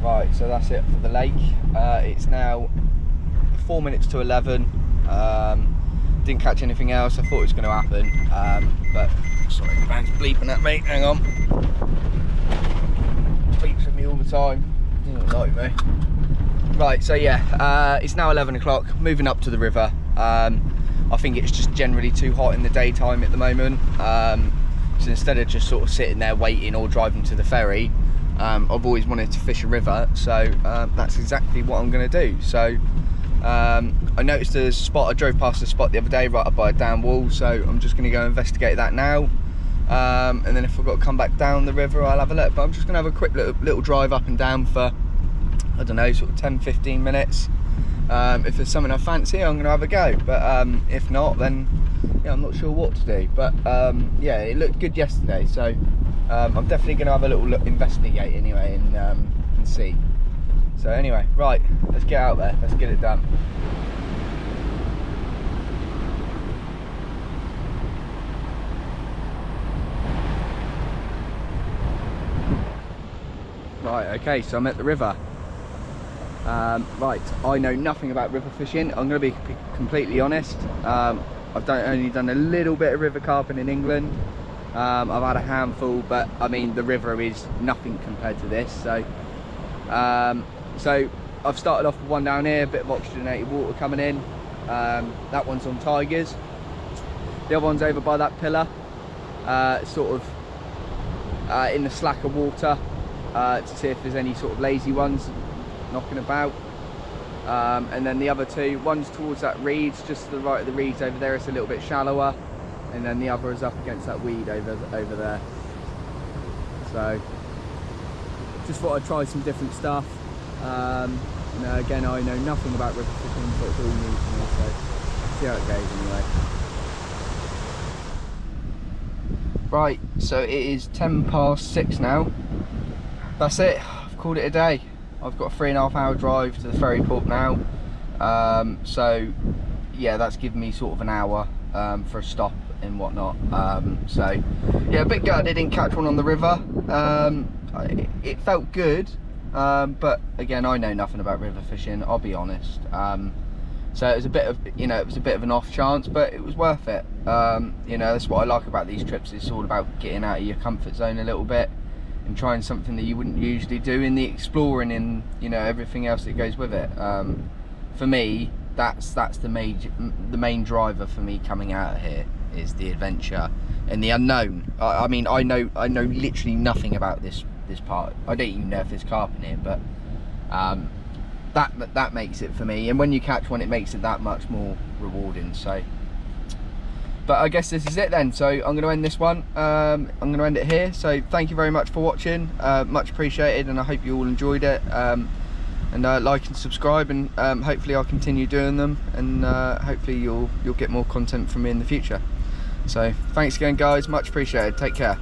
Right, so that's it for the lake. It's now 4 minutes to 11. Didn't catch anything else. I thought it was going to happen, but sorry, the van's bleeping at me. Hang on. Bleeps at me all the time. Doesn't like me. Right, so yeah, it's now 11 o'clock. Moving up to the river. I think it's just generally too hot in the daytime at the moment. So instead of just sort of sitting there waiting or driving to the ferry, I've always wanted to fish a river, so that's exactly what I'm going to do. So I noticed a spot, I drove past a spot the other day right up by a dam wall, so I'm just going to go investigate that now, and then if I've got to come back down the river I'll have a look. But I'm just going to have a quick little drive up and down for, I don't know, sort of 10-15 minutes. If there's something I fancy I'm going to have a go, but if not, then yeah, I'm not sure what to do. But yeah, it looked good yesterday, so I'm definitely going to have a little look, investigate anyway, and see. So anyway, right, let's get out there, let's get it done. Right, okay, so I'm at the river. Right, I know nothing about river fishing. I'm going to be completely honest. I've only done a little bit of river carping in England. I've had a handful, but I mean the river is nothing compared to this. So I've started off with one down here, a bit of oxygenated water coming in. That one's on tigers. The other one's over by that pillar, sort of in the slacker water, to see if there's any sort of lazy ones knocking about. And then the other two, one's towards that reeds, just to the right of the reeds over there, it's a little bit shallower, and then the other is up against that weed over there. So just thought I'd try some different stuff. You know, again, I know nothing about river fishing, so it's all new to me, so see how it goes anyway. Right, so it is 6:10 now. That's it, I've called it a day. I've got a 3.5 hour drive to the ferry port now. So yeah, that's given me sort of an hour for a stop and whatnot. So yeah, a bit gutted I didn't catch one on the river. It felt good, but again, I know nothing about river fishing, I'll be honest. So it was a bit of, you know, it was a bit of an off chance, but it was worth it. You know, that's what I like about these trips. It's all about getting out of your comfort zone a little bit and trying something that you wouldn't usually do, in the exploring and, you know, everything else that goes with it. For me, that's the main driver for me coming out of here, is the adventure and the unknown. I mean, I know literally nothing about this part. I don't even know if there's carp in here, but that makes it for me. And when you catch one, it makes it that much more rewarding. So, but I guess this is it then. So I'm going to end this one. I'm going to end it here. So thank you very much for watching. Much appreciated, and I hope you all enjoyed it. And like and subscribe, and hopefully I'll continue doing them, and hopefully you'll get more content from me in the future. So thanks again, guys. Much appreciated. Take care.